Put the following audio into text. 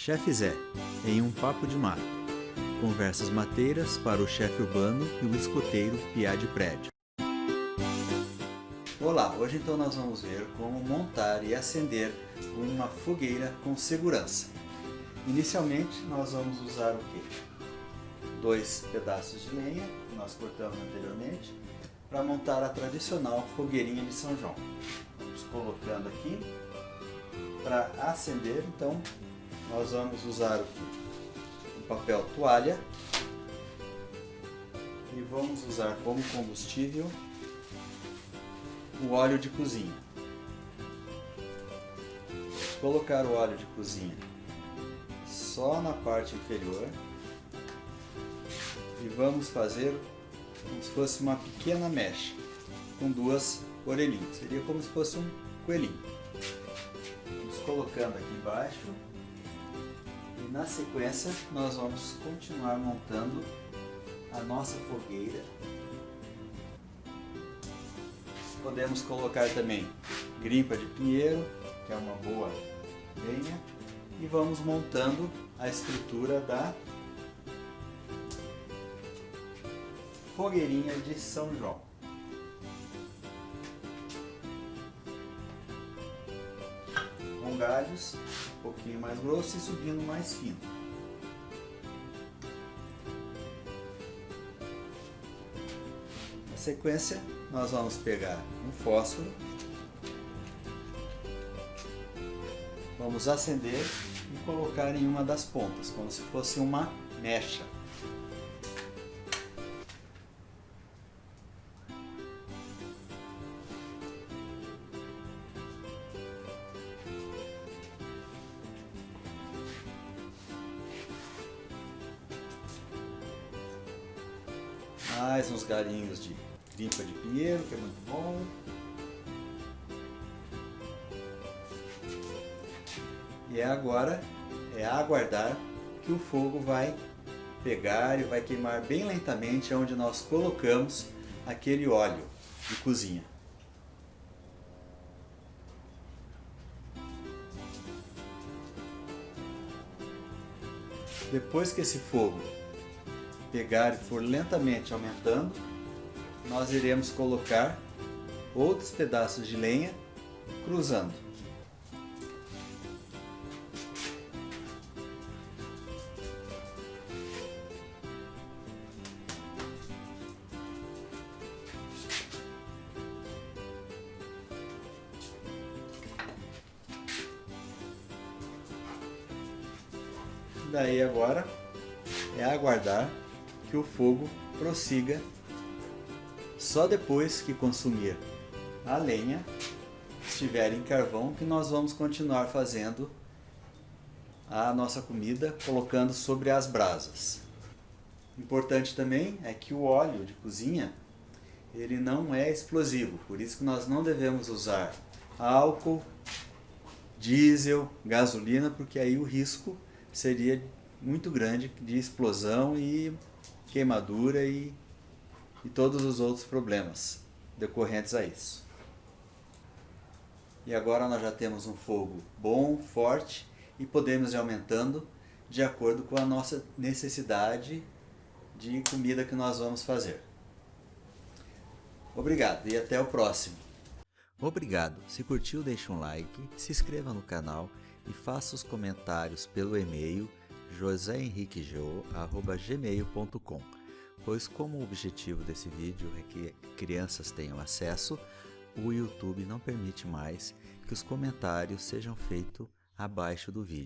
Chefe Zé, em um papo de mato. Conversas mateiras para o chefe urbano e o escoteiro piá de prédio. Olá, hoje então nós vamos ver como montar e acender uma fogueira com segurança. Inicialmente nós vamos usar o quê? 2 pedaços de lenha, que nós cortamos anteriormente, para montar a tradicional fogueirinha de São João. Vamos colocando aqui. Para acender, então, nós vamos usar o quê? Um papel toalha e vamos usar como combustível o óleo de cozinha. Vamos colocar o óleo de cozinha só na parte inferior e vamos fazer como se fosse uma pequena mecha com 2 orelhinhas. Seria como se fosse um coelhinho. Vamos colocando aqui embaixo e na sequência nós vamos continuar montando a nossa fogueira. Podemos colocar também grimpa de pinheiro, que é uma boa lenha, e vamos montando a estrutura da fogueirinha de São João. Com galhos um pouquinho mais grossos e subindo mais fino. Na sequência, nós vamos pegar um fósforo, vamos acender e colocar em uma das pontas, como se fosse uma mecha. Mais uns galinhos de grimpa de pinheiro, que é muito bom. E agora é aguardar que o fogo vai pegar e vai queimar bem lentamente onde nós colocamos aquele óleo de cozinha. Depois que esse fogo pegar e for lentamente aumentando, nós iremos colocar outros pedaços de lenha cruzando. Daí agora é aguardar que o fogo prossiga. Só depois que consumir a lenha, estiver em carvão, que nós vamos continuar fazendo a nossa comida, colocando sobre as brasas. Importante também é que o óleo de cozinha, ele não é explosivo, por isso que nós não devemos usar álcool, diesel, gasolina, porque aí o risco seria muito grande de explosão e queimadura e todos os outros problemas decorrentes a isso. E agora nós já temos um fogo bom, forte e podemos ir aumentando de acordo com a nossa necessidade de comida que nós vamos fazer. Obrigado e até o próximo. Obrigado. Se curtiu, deixe um like, se inscreva no canal e faça os comentários pelo e-mail josehenriquejô@gmail.com, pois como o objetivo desse vídeo é que crianças tenham acesso, o YouTube não permite mais que os comentários sejam feitos abaixo do vídeo.